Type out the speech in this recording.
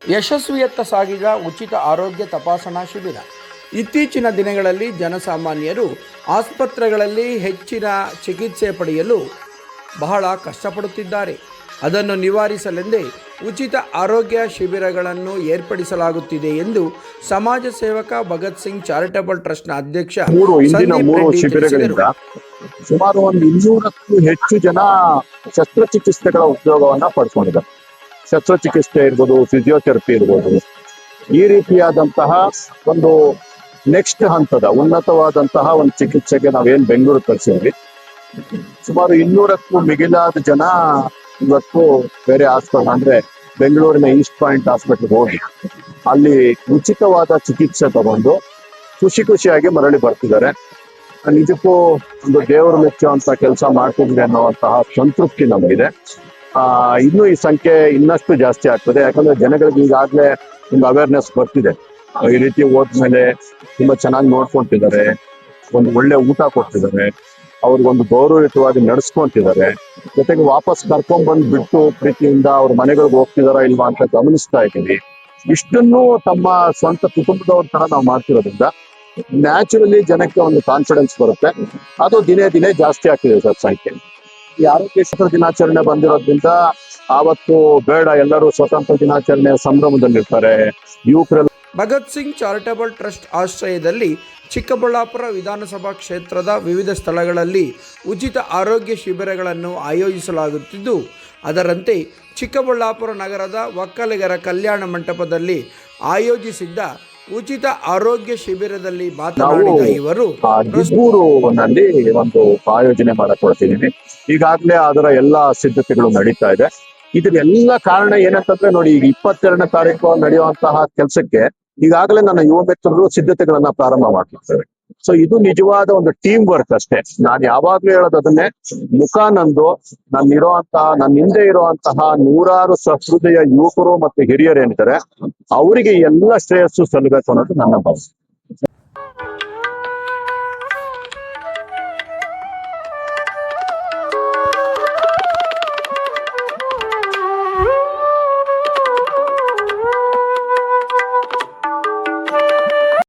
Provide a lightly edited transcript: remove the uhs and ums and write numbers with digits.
ಯಶಸ್ವಿಯತ್ತ ಸಾಗಿದ ಉಚಿತ ಆರೋಗ್ಯ ತಪಾಸಣಾ ಶಿಬಿರ. ಇತ್ತೀಚಿನ ದಿನಗಳಲ್ಲಿ ಜನಸಾಮಾನ್ಯರು ಆಸ್ಪತ್ರೆಗಳಲ್ಲಿ ಹೆಚ್ಚಿನ ಚಿಕಿತ್ಸೆ ಪಡೆಯಲು ಬಹಳ ಕಷ್ಟಪಡುತ್ತಿದ್ದಾರೆ. ಅದನ್ನು ನಿವಾರಿಸಲೆಂದೇ ಉಚಿತ ಆರೋಗ್ಯ ಶಿಬಿರಗಳನ್ನು ಏರ್ಪಡಿಸಲಾಗುತ್ತಿದೆ ಎಂದು ಸಮಾಜ ಸೇವಕ ಭಗತ್ ಸಿಂಗ್ ಚಾರಿಟಬಲ್ ಟ್ರಸ್ಟ್ನ ಅಧ್ಯಕ್ಷ ಸಂದೀಪ್ ರೆಡ್ಡಿ ತಿಳಿಸಿದರು. ಸುಮಾರು 200ಕ್ಕೂ ಹೆಚ್ಚು ಜನ ಶಸ್ತ್ರಚಿಕಿತ್ಸೆಗಳ ಉದ್ಯೋಗವನ್ನ ಪಡ್ಕೊಂಡಿದ್ದಾರೆ. ಶಸ್ತ್ರಚಿಕಿತ್ಸೆ ಇರ್ಬೋದು, ಫಿಸಿಯೋಥೆರಪಿ ಇರ್ಬೋದು, ಈ ರೀತಿಯಾದಂತಹ ಒಂದು ನೆಕ್ಸ್ಟ್ ಹಂತದ ಉನ್ನತವಾದಂತಹ ಒಂದು ಚಿಕಿತ್ಸೆಗೆ ನಾವೇನ್ ಬೆಂಗಳೂರು ಕಳಿಸಿದ್ವಿ. ಸುಮಾರು 200ಕ್ಕೂ ಮಿಗಿಲಾದ ಜನ ಇವತ್ತು ಬೇರೆ ಆಸ್ಪತ್ರೆ ಅಂದ್ರೆ ಬೆಂಗಳೂರಿನ ಈಸ್ಟ್ ಪಾಯಿಂಟ್ ಹಾಸ್ಪಿಟಲ್ಗೆ ಹೋಗಿ ಅಲ್ಲಿ ಉಚಿತವಾದ ಚಿಕಿತ್ಸೆ ತಗೊಂಡು ಖುಷಿಯಾಗಿ ಮರಳಿ ಬರ್ತಿದ್ದಾರೆ. ನಿಜಕ್ಕೂ ಒಂದು ದೇವರು ಮೆಚ್ಚುವಂತ ಕೆಲಸ ಮಾಡ್ತಿದ್ವಿ ಅನ್ನುವಂತಹ ಸಂತೃಪ್ತಿ ನಮಗಿದೆ. ಇನ್ನೂ ಈ ಸಂಖ್ಯೆ ಇನ್ನಷ್ಟು ಜಾಸ್ತಿ ಆಗ್ತದೆ. ಯಾಕಂದ್ರೆ ಜನಗಳಿಗೆ ಈಗಾಗಲೇ ಒಂದು ಅವೇರ್ನೆಸ್ ಬರ್ತಿದೆ. ಈ ರೀತಿ ಹೋದ್ಮೇಲೆ ತುಂಬಾ ಚೆನ್ನಾಗಿ ನೋಡ್ಕೊಂತಿದ್ದಾರೆ, ಒಂದು ಒಳ್ಳೆ ಊಟ ಕೊಡ್ತಿದ್ದಾರೆ, ಅವ್ರಿಗೊಂದು ಗೌರವಯುತವಾಗಿ ನಡೆಸ್ಕೊಂತಿದ್ದಾರೆ. ಜೊತೆಗೆ ವಾಪಸ್ ಕರ್ಕೊಂಡ್ ಬಂದ್ಬಿಟ್ಟು ಪ್ರೀತಿಯಿಂದ ಅವ್ರ ಮನೆಗಳಿಗೆ ಹೋಗ್ತಿದಾರ ಇಲ್ವಾ ಅಂತ ಗಮನಿಸ್ತಾ ಇದ್ದೀವಿ. ಇಷ್ಟನ್ನು ತಮ್ಮ ಸ್ವಂತ ಕುಟುಂಬದವ್ರ ತರ ನಾವು ಮಾಡ್ತಿರೋದ್ರಿಂದ ನ್ಯಾಚುರಲಿ ಜನಕ್ಕೆ ಒಂದು ಕಾನ್ಫಿಡೆನ್ಸ್ ಬರುತ್ತೆ. ಅದು ದಿನೇ ಜಾಸ್ತಿ ಆಗ್ತಿದೆ ಸರ್ ಸಂಖ್ಯೆ. ಈ ಆರೋಗ್ಯ ದಿನಾಚರಣೆ ಬಂದಿರೋದ್ರಿಂದ ಆವತ್ತು ಬೇಡ, ಎಲ್ಲರೂ ಸ್ವತಂತ್ರ ದಿನಾಚರಣೆ ಸಂಭ್ರಮದಲ್ಲಿರ್ತಾರೆ. ಯುವಕರೆಲ್ಲ ಭಗತ್ ಸಿಂಗ್ ಚಾರಿಟಬಲ್ ಟ್ರಸ್ಟ್ ಆಶ್ರಯದಲ್ಲಿ ಚಿಕ್ಕಬಳ್ಳಾಪುರ ವಿಧಾನಸಭಾ ಕ್ಷೇತ್ರದ ವಿವಿಧ ಸ್ಥಳಗಳಲ್ಲಿ ಉಚಿತ ಆರೋಗ್ಯ ಶಿಬಿರಗಳನ್ನು ಆಯೋಜಿಸಲಾಗುತ್ತಿದ್ದು, ಅದರಂತೆ ಚಿಕ್ಕಬಳ್ಳಾಪುರ ನಗರದ ಒಕ್ಕಲಿಗರ ಕಲ್ಯಾಣ ಮಂಟಪದಲ್ಲಿ ಆಯೋಜಿಸಿದ್ದ ಉಚಿತ ಆರೋಗ್ಯ ಶಿಬಿರದಲ್ಲಿ ಮಾತನಾಡಿದ ಇವರು, ಡಿಬ್ಬೂರಿನಲ್ಲಿ ಒಂದು ಆಯೋಜನೆ ಮಾಡಕೊಳ್ತಿದ್ದೀವಿ. ಈಗಾಗಲೇ ಅದರ ಎಲ್ಲಾ ಸಿದ್ಧತೆಗಳು ನಡೀತಾ ಇದೆ. ಇದ್ರ ಎಲ್ಲ ಕಾರಣ ಏನಂತಂದ್ರೆ ನೋಡಿ, ಈಗ 22ನೇ ತಾರೀಕು ನಡೆಯುವಂತಹ ಕೆಲಸಕ್ಕೆ ಈಗಾಗಲೇ ನನ್ನ ಯುವ ಮಿತ್ರರು ಸಿದ್ಧತೆಗಳನ್ನ ಪ್ರಾರಂಭ ಮಾಡ್ತಿರ್ತೇವೆ. ಸೊ ಇದು ನಿಜವಾದ ಒಂದು ಟೀಮ್ ವರ್ಕ್ ಅಷ್ಟೇ. ನಾನು ಯಾವಾಗ್ಲೂ ಹೇಳೋದು ಅದನ್ನೇ, ನನ್ನ ಹಿಂದೆ ಇರುವಂತಹ ನೂರಾರು ಸಹೃದಯ ಯುವಕರು ಮತ್ತು ಹಿರಿಯರು ಏನಿದ್ದಾರೆ ಅವರಿಗೆ ಎಲ್ಲ ಶ್ರೇಯಸ್ಸು ಸಲ್ಲಬೇಕು ಅನ್ನೋದು ನನ್ನ ಭಾವನೆ.